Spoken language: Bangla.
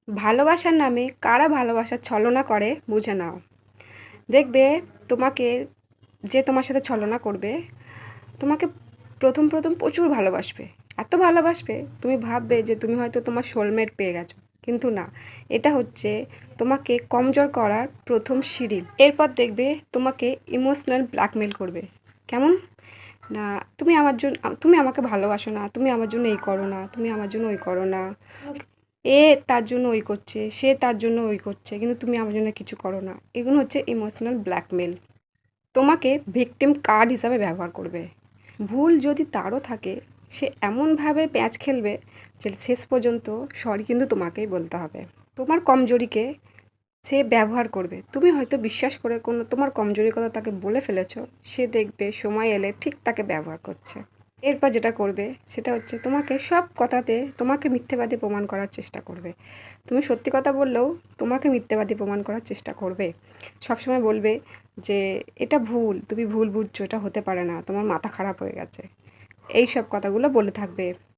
ভালোবাসার নামে কারা ভালোবাসার ছলনা করে বুঝে নাও। দেখবে তোমাকে যে তোমার সাথে ছলনা করবে, তোমাকে প্রথম প্রথম প্রচুর ভালোবাসবে, এত ভালোবাসবে তুমি ভাববে যে তুমি হয়তো তোমার সোলমেট পেয়ে গেছো, কিন্তু না, এটা হচ্ছে তোমাকে কমজোর করার প্রথম সিঁড়ি। এরপর দেখবে তোমাকে ইমোশনাল ব্ল্যাকমেল করবে। কেমন না, তুমি আমাকে ভালোবাসো না, তুমি আমার জন্য এই করো না, তুমি আমার জন্য ওই করো না, এ তার জন্য ওই করছে, সে তার জন্য ওই করছে, কিন্তু তুমি আমার জন্য কিছু করো না। এগুলো হচ্ছে ইমোশনাল ব্ল্যাকমেল। তোমাকে ভিকটিম কার্ড হিসাবে ব্যবহার করবে। ভুল যদি তারও থাকে, সে এমনভাবে প্যাঁচ খেলবে যে শেষ পর্যন্ত সরি কিন্তু তোমাকেই বলতে হবে। তোমার কমজোরিকে সে ব্যবহার করবে। তুমি হয়তো বিশ্বাস করে কোনো তোমার কমজোরির কথা তাকে বলে ফেলেছো, সে দেখবে সময় এলে ঠিক তাকে ব্যবহার করছে। এরপর যেটা করবে সেটা হচ্ছে তোমাকে সব কথাতে তোমাকে মিথ্যেবাদী প্রমাণ করার চেষ্টা করবে। তুমি সত্যি কথা বললেও তোমাকে মিথ্যেবাদী প্রমাণ করার চেষ্টা করবে। সবসময় বলবে যে এটা ভুল, তুমি ভুল বুঝছো, এটা হতে পারে না, তোমার মাথা খারাপ হয়ে গেছে, এই সব কথাগুলো বলে থাকবে।